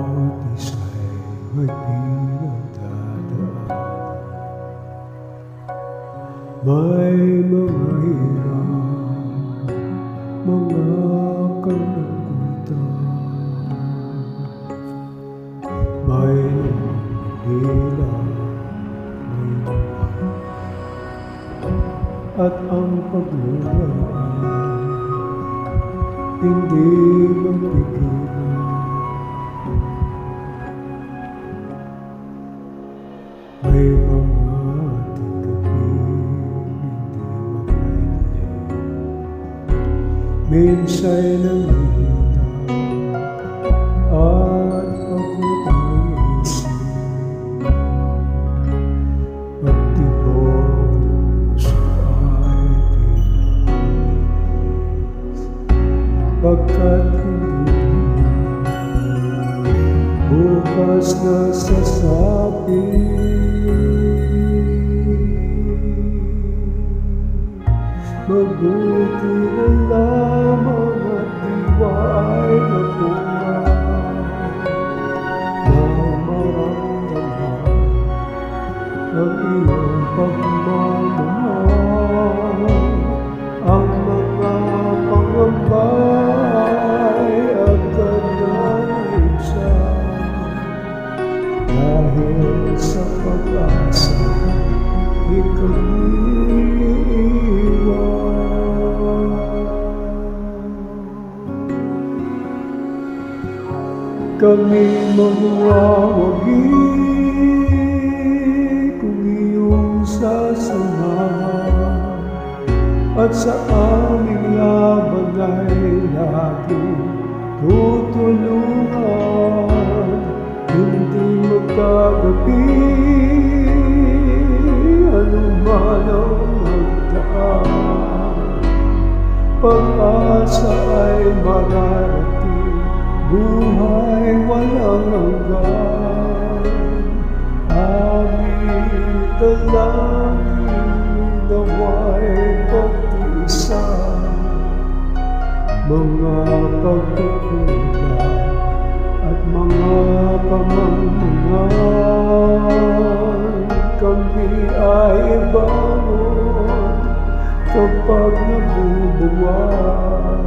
bawat isa'y may pinagdadaan. May mga hirap, mga kalungkutan, may nila, may naman, at ang paglulaan hindi mapigilan. May mga tigabing hindi makainlay, minsa'y nanghihina at pagod ang isip. Pagtibok ng puso ay tinamis, pagkat hindi bukas na sasabi. Mabuti na lamang at diwa ay nabuhay na maramdaman ng iyong pagmamahal. Ang mga pangambay agad na naibsan dahil sa pag-asa ikaw kami mawawagi kung iyong sasamahan, at sa aming laban ay laging tutulungan. Hindi magkagabi anuman ang magdaan, pag-asa ay mararating, buhay walang hanggan. Aming dalangin nawa'y pagtiisa, mga pagkukulang at mga pamamahan. Kami ay bangon kapag nabubuwan,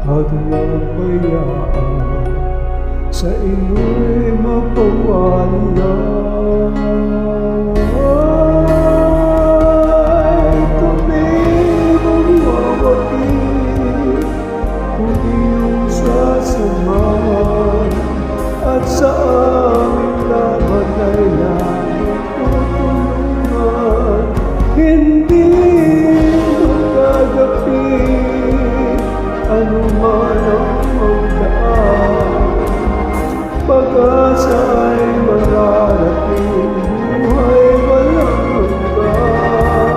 at huwag bayaan sa iyo'y mapawalan. Kami mawawagi kung iyong sasamahan, at sa aming laban ay laging tutulungan. Hindi magagapi anuman ang magdaan, pag-asa ay mararating, buhay walang hanggan.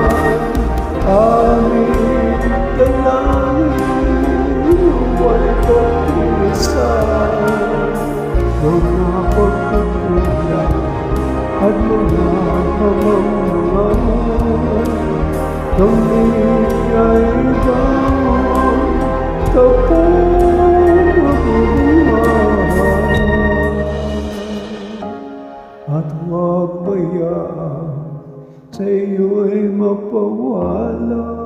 Aming dalangin nawa'y pagtiisa, mga pagkukulang at mga pamamahan. Kami ay bangon kapag nabubuhay, at huwag bayaan sa iyo'y mapawala.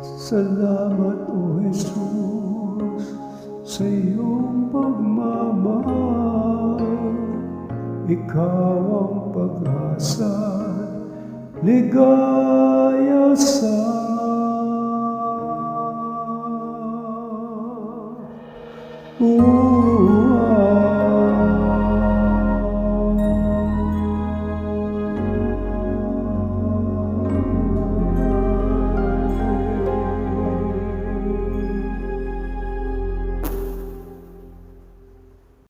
Salamat, O Jesus, sa iyong pagmamahal. Ikaw ang pag-asa, ligaya sa